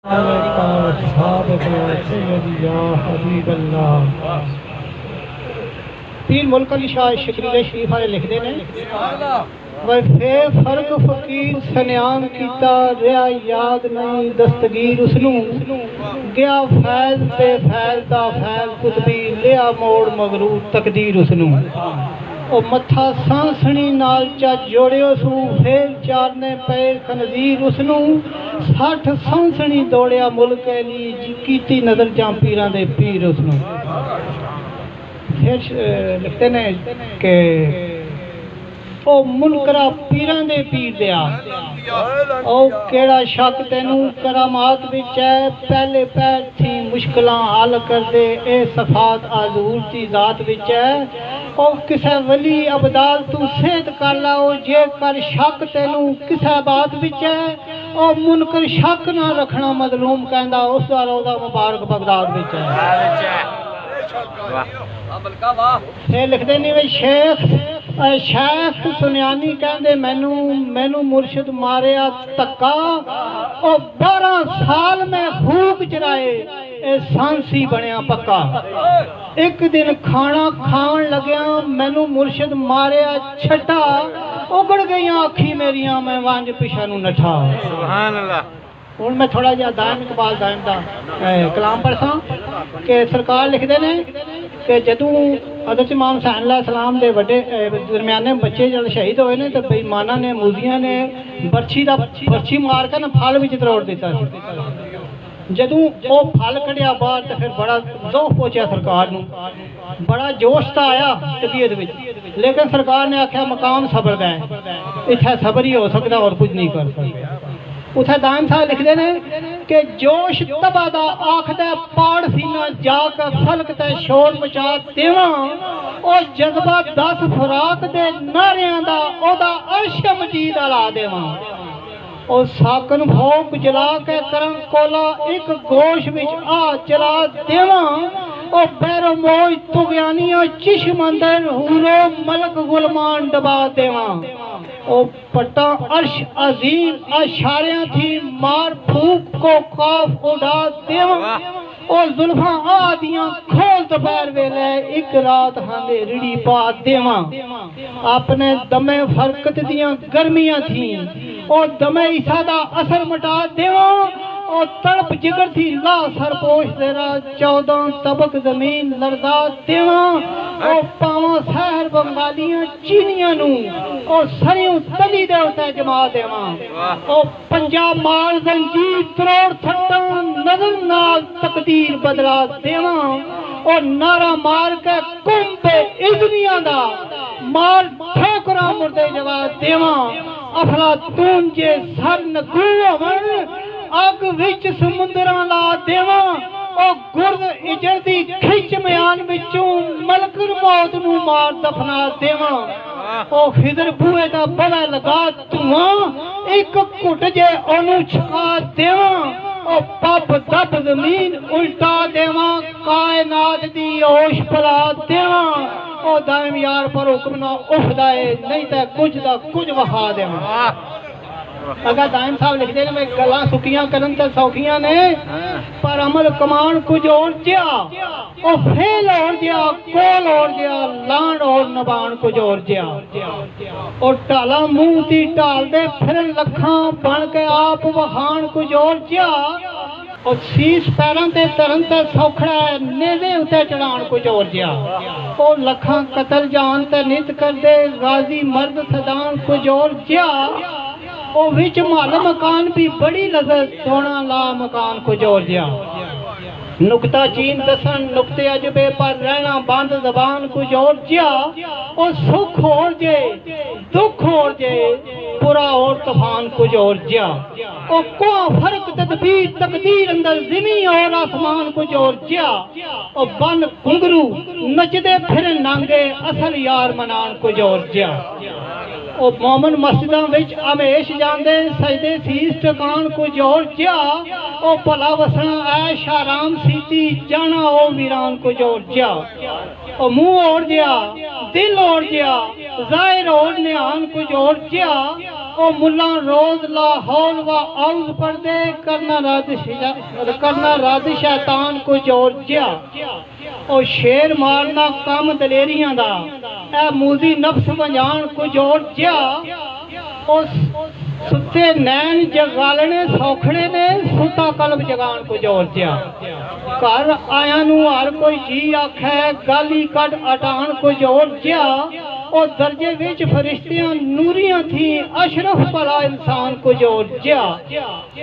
آلك وأصحابك سيدي يا حبیب اللہ۔ پیر ملک علی شاہ شکریہ شریف والے لکھتے ہیں وفے فرق فقیر سنیان کیتا ریا یاد نہیں دستگیر اسنو گیا فیض پہ فیض دا فیض قطبی لیا موڑ مغرور تقدیر اسنو او متھا سانسنی نال چا جوڑے اسو پھیل چارنے پہ خنزیر اسنو 60 سانسنی دوڑیا ملک علی جی کیتی نظر جاں پیران دے پیر اسنو۔ پھر لکھتے ہیں کہ او منکرہ پیران دے پیر دیا او کیڑا شک تینوں کرامات بچ ہے پہلے پیر تھی مشکلاں حل کر دے اے صفات حضور دی ذات بچ ہے او کسے ولی ابدال تو صحت کر لاؤ جے کر شک تینوں کسے بات بچ ہے او منکر شک نہ رکھنا مظلوم کہندا اس دا روضہ مبارک بغداد بچ ہے۔ پھر لکھ دینی وے شیخ سنیانی کہندے مینوں مرشد ماریا تکا او 12 سال میں خوب چرائے اے سانسی بنیا پکا ایک دن کھانا کھان لگیا مینوں مرشد ماریا چھٹا اگڑ گئیاں آکھی میریاں میں وانج پیچھے نو نٹھا۔ سبحان اللہ۔ ہوں میں تھوڑا جہا دائم اقبال دائم دا کلام پڑھساں کہ سرکار لکھ دے نے کہ جدوں حضرت امام حسین علیہ السلام دے وڈے درمیانے بچے جب شہید ہوئے نے تو بےایماناں نے موذیاں نے برچھی مار کے نا پھل وچ تروڑ دیتا سی۔ جدوں او پھل کھڑیا باہر تو پھر بڑا ذوق پہنچیا سرکار نو بڑا جوش تا آیا طبیعت وچ لیکن سرکار نے آکھیا مقام صبر دا ہے اتھے صبر ہی ہو سکدا اور کچھ نہیں کر سکدا۔ اتھے دائم صاحب لکھ دے نے کہ جوش تبا دا آکھدے پاڑ سینہ جا کے فلک تے شور مچا دیواں او جذبہ 10 فراق دے نعریاں دا او دا عرش مجید علا دیواں او ساکن بھوک جلا کے کرم کولا ایک گوش وچ آ چلا دیواں او بیر موج تغیانیاں چشم اندر حورو ملک غلمان ڈبا دیواں او پٹا عرش عظیم اشاریاں تھی مار پھوک کو قاف اڑا دیواں او زلفاں آدیاں کھول دوپہر ویلے ایک رات ہاندے رڑی پا دیواں اپنے دمے فرقت دیاں گرمیاں تھیں او دمے عیسیٰ دا اثر مٹا دیواں او تڑپ جگر تھی لا سر پوش تیرا 14 طبق زمین لرزا دیواں او پاواں سحر بنگالیاں چینیاں نو او سریوں تلی دے ہوتے جما دیواں او پنجاب مال زنجیر تروڑ تھٹاں نظر نال تقدیر بدلا دیواں او نعرہ مار کے کم پہ اذنیاں دا مار ٹھوکراں مردے جوا دیواں افلاطون جے سر نگو ہون اگ وچ سمندراں لا دیواں او گرد اجڑ دی کھچ میان وچوں ملک موت نو مار دفنا دیواں او خضر بوئے دا بڑا لگا دھواں ایک گھٹ جے اونوں چھکا دیواں او پپ دب زمین الٹا دیواں کائنات دی ہوش پلا دیواں او دائم یار پر حکم نہ اٹھدائے نہیں تے کچھ دا کچھ وہا دیواں۔ اگر دائم صاحب لکھ دے میں گلاں سکیاں کرن تے سوکھیاں نے پر عمل کمان کچھ اور جیا او فیل اور جیا کول اور جیا لان اور نبان کچھ اور جیا اور ٹالا منہ تی ٹال دے پھر لکھاں بن کے آپ وہان کچھ اور جیا اور سیس پیران تے ترن تے سوکھڑا ہے نیزے اتے چڑھان کچھ اور جیا او لکھاں قتل جان تے نیت کر دے غازی مرد صدان کچھ اور جیا او وچ مال مکان بھی بڑی لذت سونا لا مکان کو جوڑ دیا نکتہ چین دسن نکتے عجبے پر رہنا باندھ زبان کو جوڑ دیا او سکھ اور جے دکھ اور جے پورا اور طوفان کو جوڑ دیا او کوہ فرق تدبیر تقدیر اندر زمین اور آسمان کو جوڑ دیا او بن گھنگرو نچدے پھر نانگے اصل یار منان کو جوڑ دیا او مومن مسجداں وچ ہمیش جاندے سجدے سیس ٹکان کو جوڑ جیا او بھلا وسنا عیش آرام سیتی جانا او ویران کو جوڑ جیا او منہ اوڑ جیا دل اوڑ جیا ظاہر اور نیان کو جوڑ جیا او ملا روز لا حول و اعوذ پڑھدے کرنا رد شیطان کو جوڑ جیا او شیر مارنا کام دلیریاں دا اے موزی نفس بنجان کو جوڑ جیا او ستے نین جگالنے سوکھڑے نے ستا قلب جگان کو جوڑ جیا کر آیا نو ہر کوئی جی آکھے گالی کٹ اٹان کو جوڑ جیا او درجے وچ فرشتیاں نوریاں تھی اشرف بلا انسان کو جوڑ جیا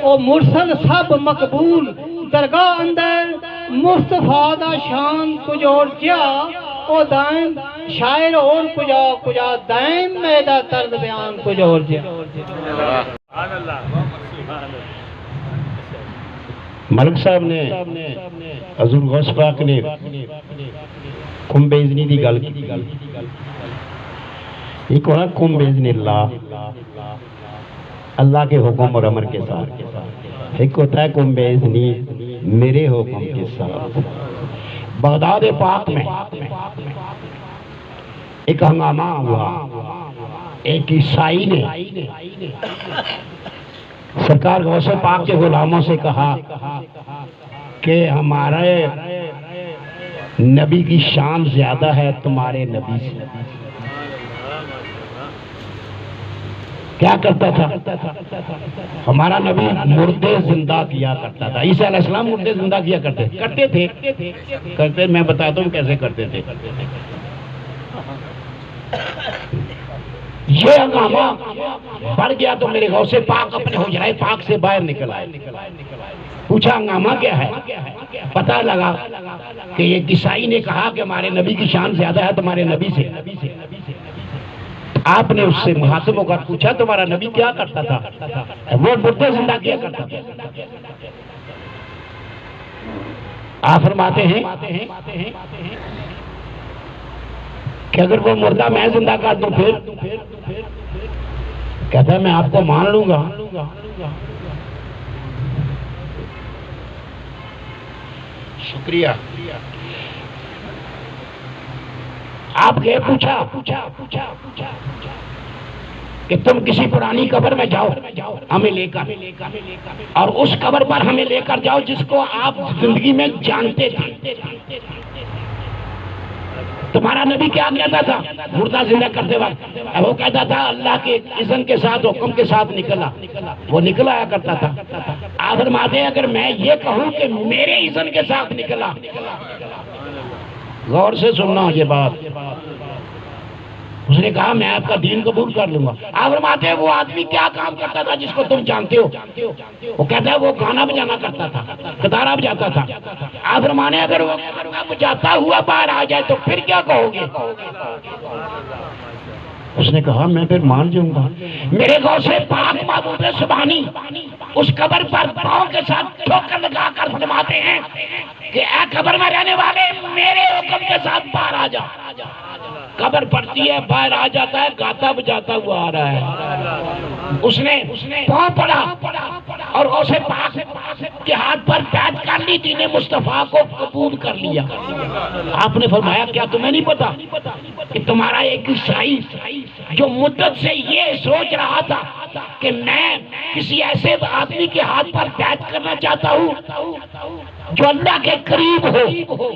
او مرسل سب مقبول درگاہ اندر مصطفیٰ دا شان کو جوڑ جیا او دائم شاعر اور کجا دائم میدہ طرز بیان کو جوڑ جیا ملک صاحب نے حضور غوث پاک نے کم بیزنی دی گل کی ایک ہونا کم بیزن اللہ کے حکم اور امر کے ساتھ ایک ہوتا ہے کم بیزنی میرے حکم کے ساتھ بغداد پاک میں ایک ہنگامہ ہوا ایک عیسائی نے سرکار غوث پاک کے غلاموں سے کہا کہ ہمارے نبی کی شان زیادہ ہے تمہارے نبی سے کیا کرتا تھا ہمارا نبی مردے زندہ کیا کرتا تھا عیسیٰ علیہ السلام مردے زندہ کیا کرتے میں بتاتا ہوں کیسے کرتے تھے یہ ہنگامہ بڑھ گیا تو میرے غوث پاک اپنے حجرہ پاک سے باہر نکل آئے پوچھا ہنگامہ کیا ہے پتہ لگا کہ یہ عیسائی نے کہا کہ ہمارے نبی کی شان زیادہ ہے تمہارے نبی سے آپ نے اس سے محاسب ہو کر پوچھا تمہارا نبی کیا کرتا تھا وہ مردے زندہ کیا کرتا تھا آپ فرماتے ہیں کہ اگر وہ مردہ میں زندہ کر دوں پھر کہتا ہے میں آپ کو مان لوں گا شکریہ آپ گئے پوچھا کہ تم کسی پرانی قبر میں جاؤ ہمیں لے کر اور اس قبر پر ہمیں لے کر جاؤ جس کو آپ زندگی میں جانتے تھے تمہارا نبی کیا کہتا تھا مردہ زندہ کرتے وقت وہ کہتا تھا اللہ کے اذن کے ساتھ حکم کے ساتھ نکلا وہ نکل آیا کرتا تھا آپ فرماتے ہیں اگر میں یہ کہوں کہ میرے اذن کے ساتھ نکلا غور سے سننا یہ بات اس نے کہا میں آپ کا دین قبول کر لوں گا آپ فرماتے ہیں وہ آدمی کیا کام کرتا تھا جس کو تم جانتے ہو وہ کہتا ہے وہ گانا بجانا کرتا تھا کتارا بجاتا تھا آپ فرمانے اگر وہ گانا بجاتا ہوا باہر آ جائے تو پھر کیا کہو گے اس نے کہا میں پھر مان جاؤں گا میرے غوث پاک محبوب سبحانی اس قبر پر پاؤں کے ساتھ ٹھوکر لگا کر فرماتے ہیں کہ اے قبر میں رہنے والے میرے حکم کے ساتھ باہر آ جا قبر پڑتی ہے باہر آ جاتا ہے گاتا بجاتا ہوا آ رہا ہے اس نے پاؤں پڑا اور غوث پاک کے ہاتھ پر بیعت کر لی دین مصطفیٰ کو قبول کر لیا آپ نے فرمایا کیا تمہیں نہیں پتا کہ تمہارا ایک عیسائی جو مدت سے یہ سوچ رہا تھا کہ میں کسی ایسے آدمی کے ہاتھ پر بیعت کرنا چاہتا ہوں جو اللہ کے قریب ہو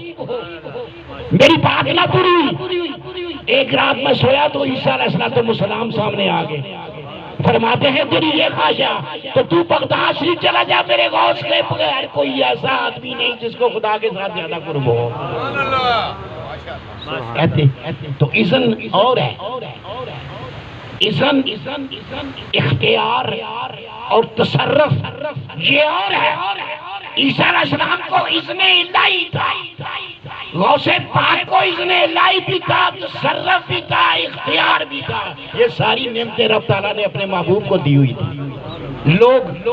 میری بات نہ پوری ایک رات میں سویا تو عیسیٰ علیہ السلام سامنے آ گئے فرماتے ہیں تیری یہ خواہش تو تو بغداد شریف چلا جا میرے غوث کے بغیر کوئی ایسا آدمی نہیں جس کو خدا کے ساتھ زیادہ قرب ہو تو اذن اور ہے اذن اختیار اور تصرف یہ اور ہے عیسیٰ علیہ السلام کو اذن الہی تھا غوث پاک کو اذن الہی بھی تھا تصرف بھی تھا اختیار بھی تھا یہ ساری نعمتیں رب تعالیٰ نے اپنے محبوب کو دی ہوئی تھی لوگ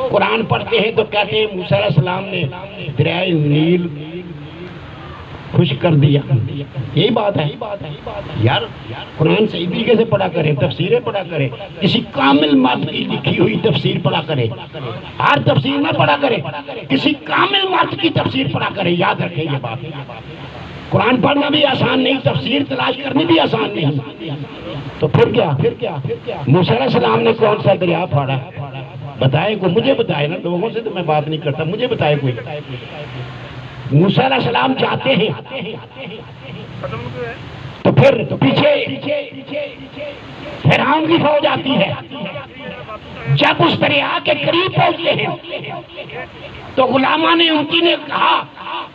قرآن پڑھتے ہیں تو کہتے ہیں موسیٰ علیہ السلام نے دریائے نیل خشک کر دیا یہی بات ہے یار قرآن صحیح طریقے سے پڑھا کریں تفسیریں پڑھا کریں کسی کامل مرد کی لکھی ہوئی تفسیر پڑھا کریں ہر تفسیر میں پڑھا کریں کسی کامل مرد کی تفسیر پڑھا کریں یاد رکھیں یہ بات قرآن پڑھنا بھی آسان نہیں، تفسیر تلاش کرنی بھی آسان نہیں، تو پھر کیا؟ موسیٰ علیہ السلام نے کون سا دریا پھاڑا؟ بتائے کوئی، مجھے بتائے نا، لوگوں سے تو میں بات نہیں کرتا، مجھے بتائے کوئی۔ موسیٰ علیہ السلام جاتے ہیں تو پھر پیچھے فرعون کی فوج آتی ہے۔ جب اس دریا کے قریب پہنچتے ہیں تو غلاموں نے ان کی نے کہا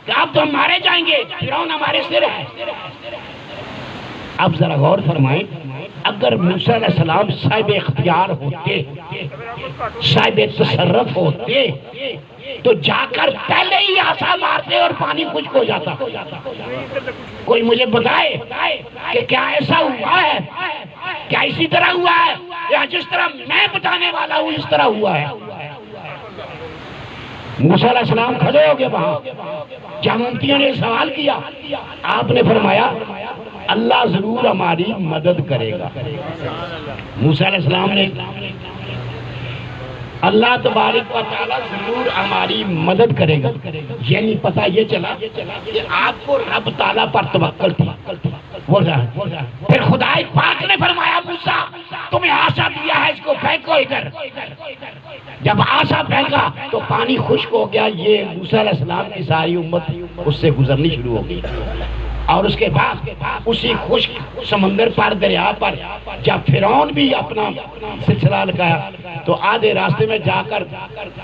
کہ اب تو مارے جائیں گے، فرعون ہمارے سر ہے۔ اب ذرا غور فرمائیں، اگر موسیٰ علیہ السلام صاحب اختیار ہوتے، صاحب تصرف ہوتے تو جا کر پہلے ہی عصا مارتے اور پانی خشک ہو جاتا۔ کوئی مجھے بتائے کہ کیا ایسا ہوا ہے؟ کیا اسی طرح ہوا ہے یا جس طرح میں بتانے والا ہوں اس طرح ہوا ہے؟ موسیٰ علیہ السلام کھڑے ہو گئے وہاں، جامعتیوں نے سوال کیا، آپ نے فرمایا اللہ ضرور ہماری مدد کرے گا۔ موسیٰ علیہ السلام نے اللہ تبارک و تعالیٰ ضرور ہماری مدد کرے گا، یعنی پتہ یہ چلا کہ آپ کو رب تعالیٰ پر توکل تھی۔ پھر خدا پاک نے فرمایا موسیٰ تمہیں آسا دیا ہے، اس کو پھینکو ادھر۔ جب آسا پھینکا تو پانی خشک ہو گیا، یہ موسیٰ علیہ السلام کی ساری امت اس سے گزرنی شروع ہو گئی۔ اور اس کے بعد اسی خشک سمندر پر، دریا پر جب فرعون بھی اپنا سلسلہ لگایا تو آدھے راستے میں جا کر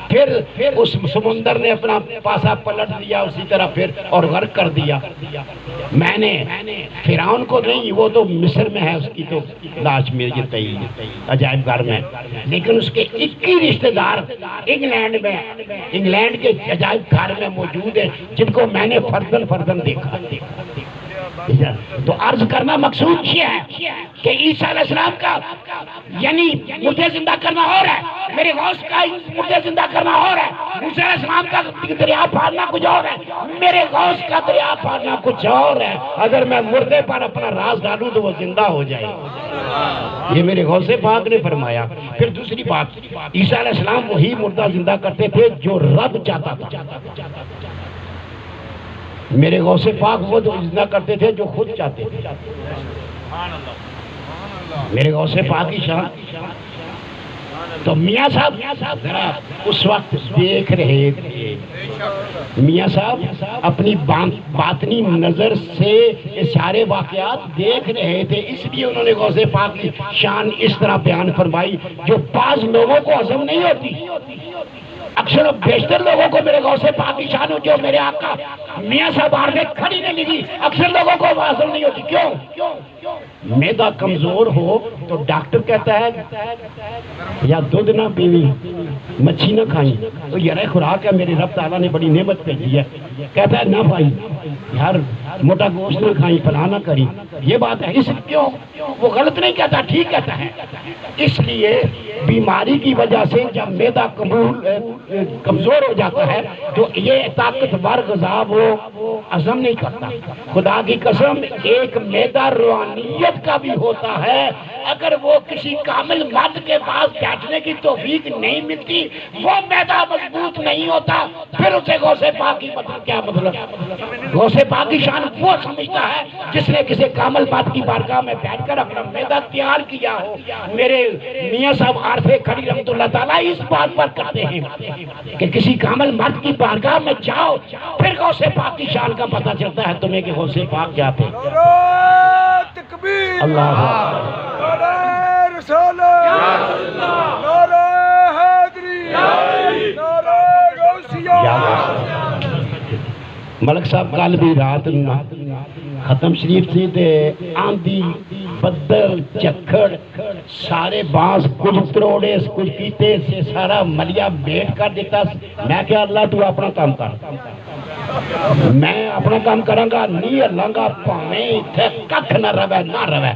پھر اس سمندر نے اپنا پاسا پلٹ دیا اسی طرح پھر اور غرق کر دیا۔ میں نے فرعون کو نہیں، وہ تو مصر میں ہے، اس کی تو لاش میری تئی عجائب گھر میں، لیکن اس کے 21 رشتہ دار انگلینڈ کے عجائب گھر میں موجود ہیں، جن کو میں نے فردن دیکھا۔ تو عرض کرنا مقصود یہ ہے کہ عیسیٰ علیہ السلام کا یعنی مردے زندہ کرنا اور ہے، میرے غوث کا مردے زندہ کرنا اور ہے، موسیٰ علیہ السلام کا دریا پھاڑنا کچھ اور ہے، میرے غوث کا دریا پھاڑنا کچھ اور ہے۔ اگر میں مردے پر اپنا راز ڈالوں تو وہ زندہ ہو جائے، یہ میرے غوث پاک نے فرمایا۔ پھر دوسری بات، عیسیٰ علیہ السلام وہی مردہ زندہ کرتے تھے جو رب چاہتا تھا، میرے غوث پاک وہ زندہ کرتے تھے جو خود چاہتے تھے۔ میرے غوث پاک کی شان۔ تو میاں صاحب ذرا اس وقت دیکھ رہے تھے، میاں صاحب اپنی باطنی نظر سے یہ سارے واقعات دیکھ رہے تھے، اس لیے انہوں نے غوث پاک کی شان اس طرح بیان فرمائی جو بعض لوگوں کو ہضم نہیں ہوتی۔ اکثر و بیشتر لوگوں کو میرے غوث پاک کی شان جو میرے آقا میاں صاحب آرزے کھڑی نہیں لگی، اکثر لوگوں کو حاصل نہیں ہوتی۔ کیوں؟ معدہ کمزور ہو تو ڈاکٹر کہتا ہے یا دودھ نہ پیوی، مچھی نہ کھائیں، تو یہ خوراک ہے میرے رب تعالیٰ نے بڑی نعمت بھیجی ہے، کہتا ہے نہ بھائی یار موٹا گوشت نہ کھائیں، فلاں نہ کریں، یہ بات ہے۔ اس کیوں وہ غلط نہیں کہتا، ٹھیک کہتا ہے۔ اس لیے بیماری کی وجہ سے جب معدہ کمزور ہو جاتا ہے تو یہ طاقتور غذا وہ ہضم نہیں کرتا۔ خدا کی قسم ایک معدہ روحانیت کا بھی ہوتا ہے، اگر وہ کسی کامل مرد کے پاس بیٹھنے کی توفیق نہیں ملتی وہ معدہ مضبوط نہیں ہوتا، پھر اسے غوث پاک کی مطلب کیا مطلب؟ غوث پاک کی شان وہ سمجھتا ہے جس نے کسی کامل مرد کی بارگاہ میں بیٹھ کر اپنا معدہ تیار کیا ہو۔ میرے میاں صاحب عارفے کھڑی رحمت اللہ تعالیٰ اس بات پر کرتے ہیں کہ کسی کامل مرد کی بارگاہ میں جاؤ، پھر غوث پاک کی شان کا پتہ چلتا ہے تمہیں کہ غوث پاک کیا تھے۔ اللہ ملک صاحب کل بھی رات ختم شریف تھی تے آندھی بدل جکڑ سارے بانس کچھ تروڑے کچھ پیتے سے سارا ملیا بیٹھ کر دیتا۔ میں کہا اللہ تو اپنا کام کر، میں اپنا کام کروں گا، نہیں اللہ گا پاویں اتھے ککھ نہ روے نہ روے۔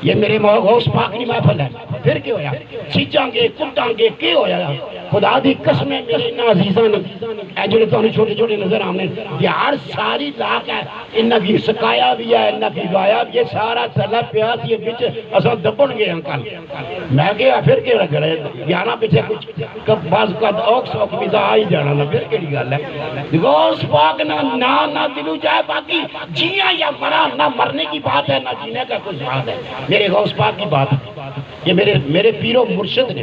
یہ میرے غوث پاک کی محفل ہے۔ پھر کیا ہویا چیچاں گے کٹاں گے کی ہویا خدا دی قسمیں میرے عزیزاں اے جڑے تانوں چھوٹے چھوٹے نظر آمنے یار ساری لاک ہے انہاں کی سکایا بھی ہے انہاں کی گایا بھی ہے سارا چلا پیا سی وچ اساں دبن گئے کل میں کہیا پھر کیڑا کرے یاراں پیچھے کچھ بعض کا اوکس اوک بھی آ ہی جانا نا پھر کیڑی گل ہے غوث پاک نہ دلو جائے باقی جیاں یا مرا نہ مرنے کی بات ہے نہ جینے کا کچھ بات ہے میرے غوث پاک کی بات ہے یہ میرے پیر و مرشد نے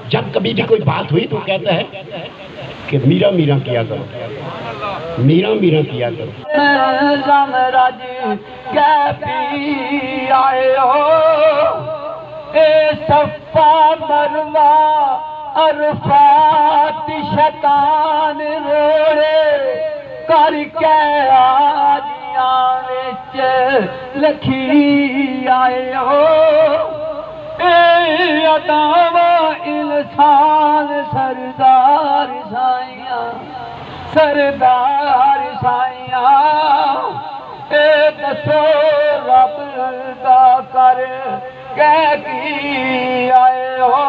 جب کبھی بھی کوئی بات ہوئی تو کہتا ہے کہ میرا میرا کیا کرو میرا میرا کیا کرو راج کے پی آئے ہو اے صفا مروا عرفات شیطان روڑے کر کے آجیاں وچ لکھی آئے ہو اے عطاوا انسان سردار سائیاں سردار سائیاں اے دسو رب دا کر کے کی آئے ہو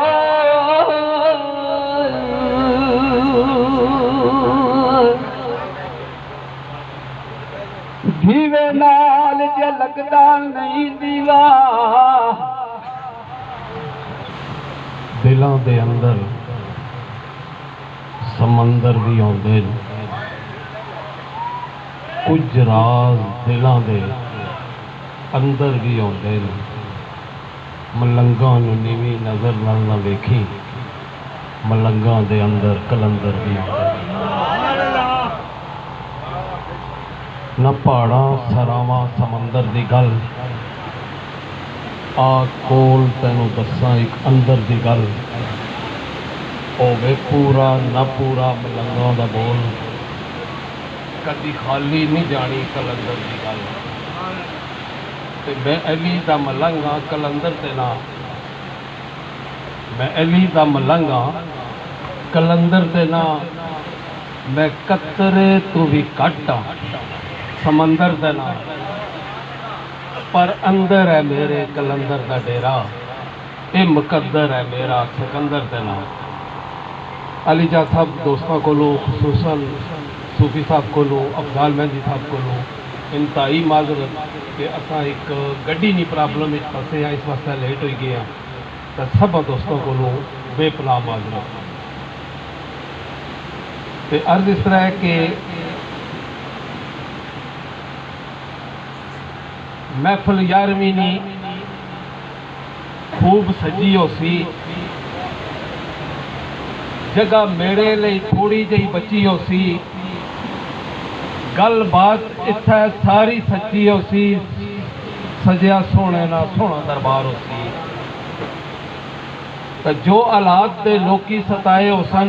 دیوے نال جے لگدا نہیں دیوا دلاں دے اندر سمندر بھی آندے کچھ راز دلاں دے اندر بھی آندے ملنگاں نوں نیویں نظر نال نہ ویکھی ملنگاں دے اندر کلندر بھی آندے نہ پہاڑاں سراواں سمندر دی گل آ کول تینوں دساں ایک اندر دی گل ہووے پورا نہ پورا ملنگاں دا بول کدی خالی نہیں جانی کلندر دی گل تے میں علی دا ملنگاں کلندر تے نہ میں علی دا ملنگاں کلندر تے نہ میں قطرے تو بھی کٹ ہاں سمندر تے نہ پر اندر ہے میرے کلندر دا ڈیرا اے مقدر ہے میرا سکندر تے نہ علی جا صاحب دوستاں کولوں خصوصاً صوفی صاحب کولوں افضال مہندی صاحب کولوں انتہائی معذرت کہ اساں ایک گڈی نہیں پرابلم وچ پھسے ہیں اس واسطے لیٹ ہوئی گئے ہیں تو سب دوستوں کولوں بے پناہ معذرت تے عرض اس طرح ہے کہ محفل 11ویں نی خوب سجی ہو سی جگہ میرے لئی تھوڑی جہی بچی ہو سی گل بات اتھے ساری سچی ہو سی سجیا سونے نہ سونا دربار ہو سی تو جو حالات دے لوکی ستائے ہو سن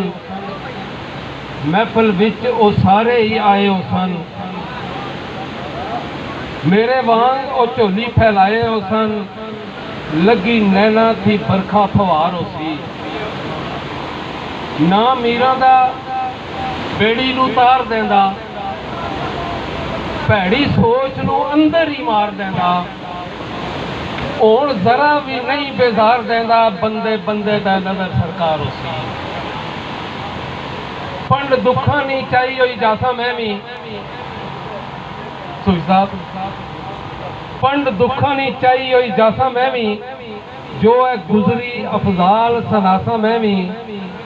محفل وچ او سارے ہی آئے ہو سن میرے وہاں او چولی پھیلائے ہو سن لگی نینا تھی برکھا پھوار ہو سی نہ میرا دا بیڑی نو تار دیندا پیڑی سوچ نو اندر ہی مار دیندا اون ذرا بھی نہیں بیزار دیندا بندے بندے دا نظر سرکار ہو سی پنڈ دکھا نہیں چاہیے ہوئی جاسا میں بھی سوچ صاحب پنڈ دکھا نہیں چاہیے ہوئی جاسا میں بھی جو ہے گزری افضال سناسا میں بھی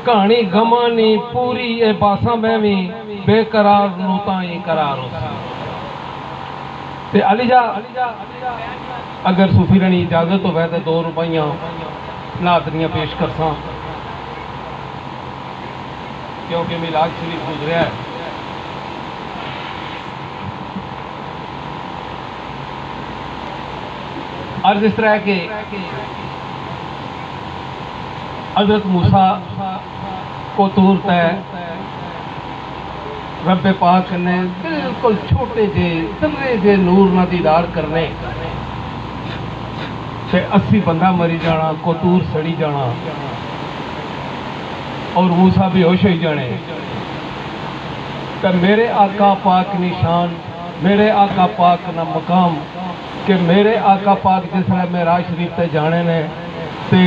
کہانی گمانی پوری اے باسا میں بھی بے قرار نوتائیں قرار ہو سی تے علی جا اگر صوفی رانی اجازت ہو ویسے 2 روپیاں ناظریاں پیش کرساں کیونکہ میلاد شریف گزریا ہے عرض اس طرح کہ حضرت موسیٰ کو طور تے رب پاک نے بالکل چھوٹے جے ذرے جے نور نہ دیدار کرنے تے 80 بندہ مری جانا کوتور سڑی جانا اور موسیٰ بھی ہوش ہوئی جانے کہ میرے آقا پاک نشان میرے آقا پاک نہ مقام کہ میرے آقا پاک جس طرح معراج شریف تے جانے نے تے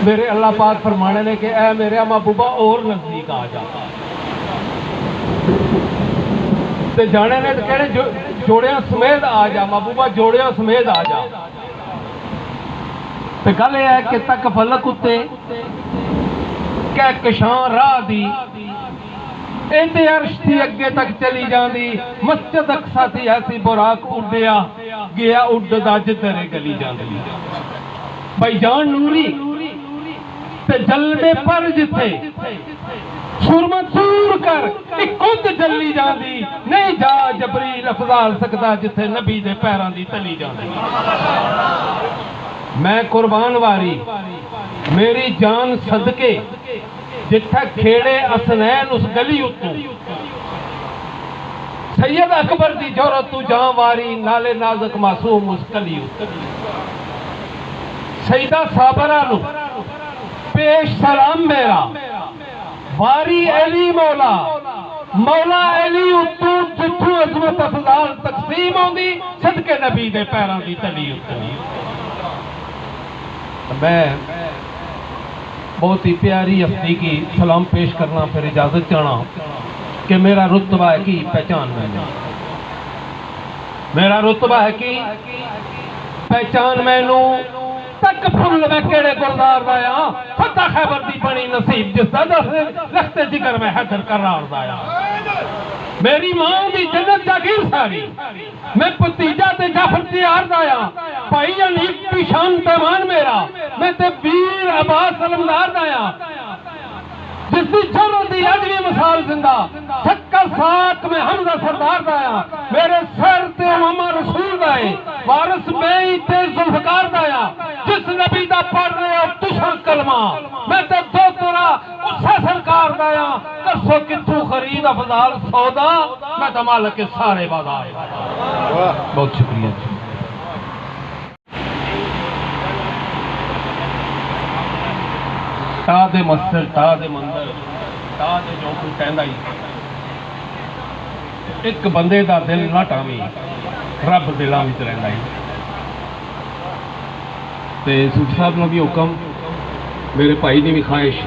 میرے اللہ پاک فرمانے نے کہ اے میرے محبوبہ اور نزدیک آ جا، تے جانے نے کہنے جوڑیاں سمیت آ جا محبوبہ، جوڑیاں سمیت آ جا۔ تے گل یہ ہے کہ تک فلک اتے کہ کشاں راہ دی اندے عرش تھی اگے تک چلی جاندی، مسجد اقصی تھی ایسی براق اڈیا گیا اڈدا جدھر گلی جاندی۔ بھائی جان نوری تے جلدے پر جتھے سرما دور کر ایک خود جلی جاندی، نہیں جا جبریل افضال سکتا جتھے نبی دے پیران دی تلی جاندی۔ میں قربان واری میری جان صدقے جتھے کھیڑے اسنین اس گلی اتو، سید اکبر دی جورت تو جان واری نالے نازک معصوم اس گلی اتو، سیدہ صابرہ نو پیش سلام میرا، واری علی مولا مولا علی اتو جتھو عظمت افضال تقسیم ہوندی صدقے نبی دے پیران دی تلی اتو۔ میں بہت ہی پیاری ہستی کی سلام پیش کرنا، پھر اجازت چاہنا کہ میرا رتبہ ہے کی پہچان میں نے، میرا رتبہ ہے کی پہچان میں نو، تک پھول میں کیڑے گلدار دایا فتح خیبر دی بنی نصیب جس دا لخت جگر میں حیدر قرار دایا، میری ماں دی جنت جاگیر ساری، میں پتیجہ تے جعفر تیار دایا، پائی انیف کی شان پیمان میرا، میں تے بیر عباس علمدار دایا، جس دی جرت دی اجوی مثال زندہ، شکر ساک میں حمزہ سردار دایا، میرے سر تے امامہ رسول دائے، وارث میں تے ذوالفقار دایا، جس نبی دا پڑھ رہے ہو تشاں کلمہ، میں تے دو ترا اسے سرکار دایا، کرسو کتھو خرید افضال سودا، میں تے مالک کے سارے بازار۔ بہت شکریہ۔ تا دے مسجد تا دے مندر تا دے جو کوئی کہندا ہی ایک بندے دا دل نہ ٹاویں، رب دلاں وچ رہندا ہی۔ تے صوفی صاحب نے بھی حکم، میرے بھائی نے بھی خواہش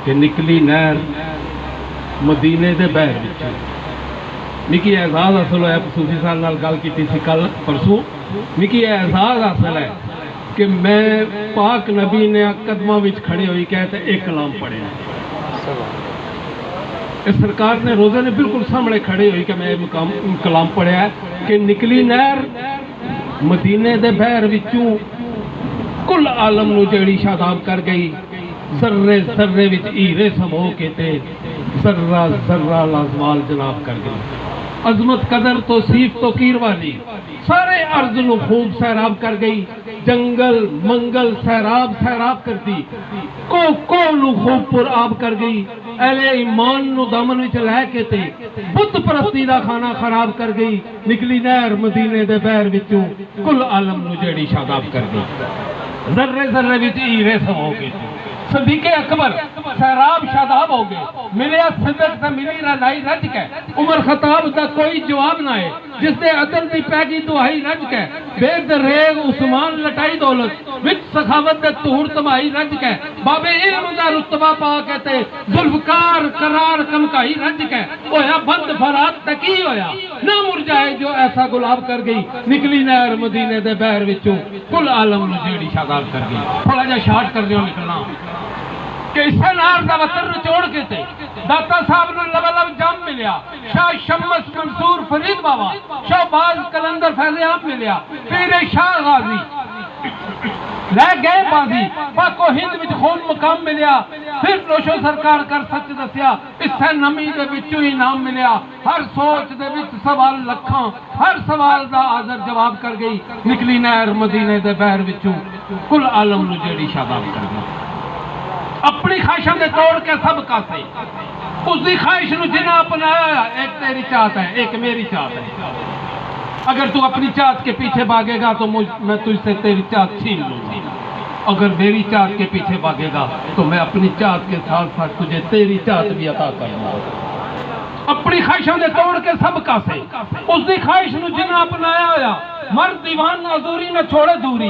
کہ نکلی نہر مدینے دے بحر وچ، مکی اعزاز حاصل ہوا، صوفی صاحب نال گل کیتی سی کل پرسوں، مکی اعزاز حاصل ہے کہ میں پاک نبی نے قدموں وچ کھڑے ہوئی کہتے ایک کلام پڑھے، اس سرکار نے روزے نے بالکل سامنے کھڑے ہوئی کہ میں کلام پڑھیا ہے کہ نکلی نہر مدینے دے بحر وچوں کل عالم نو جیڑی شاداب کر گئی، ذرے ذرے وچ ہیرے سمو کے تے ذرہ ذرہ لازوال جناب کر گئی، عظمت قدر توصیف تو کیر والی سارے ارض نو خوب سیراب کر گئی، جنگل منگل سیراب سیراب کرتی، کو نو خوب پر آب کر گئی، اہل ایمان نو دامن وچ لے کے تے بت پرستی دا کھانا خراب کر گئی، نکلی نہر مدینے دے بحر وچوں کل عالم نو جیڑی شاداب کر گئی، ذرے ذرے وچ ہیرے سمو گئے، صدیق اکبر سیراب شاداب ہو گئے، ملیا صدق تا ملی رلائی رج کے، عمر خطاب دا کوئی جواب نہ ہے، جس دے عدل دی پیگی دعائی رج کے، بے دریغ عثمان لٹائی دولت وچ سخاوت دے تہور تمائی رج کے، باب علم دا رتبہ پا کے تے ذوالفقار قرار کمکائی رج کے، ہویا بند فرات تکی ہویا نہ مرجائے جو ایسا گلاب کر گئی، نکلی نہر مدینے دے بحر وچوں کل عالم نو جیڑی شاداب کر گئی۔ تھوڑا جا شارٹ کر دیو نکلنا کہ اسے نار دا وطن نچوڑ کے تے داتا صاحب نے لب جام ملیا، شاہ شمس منصور فرید بابا، شاہ باز کلندر فیض عام ملیا، پیر شاہ غازی لے گئے بازی، پاکو ہند وچ خون مقام ملیا، پھر روشو سرکار کر سچ دسیا، اس سے نمی دے وچوں ہی نام ملیا، ہر سوچ دے وچ سوال لکھاں، ہر سوال دا حاضر جواب کر گئی، نکلی نہر مدینے دے بحر وچوں کل عالم نو جیڑی شاداب کر گئی۔ اپنی خواہشوں نے توڑ کے سب کاسے، اس دی خواہش نو جنہ اپنایا، ایک تیری چاہت ہے ایک میری چاہت ہے، اگر تو اپنی چاہت کے پیچھے بھاگے گا تو میں تجھ سے تیری چاہت چھین لوں گا، اگر میری چاہت کے پیچھے بھاگے گا تو میں اپنی چاہت کے ساتھ ساتھ تجھے تیری چاہت بھی عطا کروں گا۔ اپنی خواہشوں نے توڑ کے سب کاسے، اس دی خواہش نو جنہ اپنایا ہویا، مرد دیوان نہ دوری نہ چھوڑے دوری،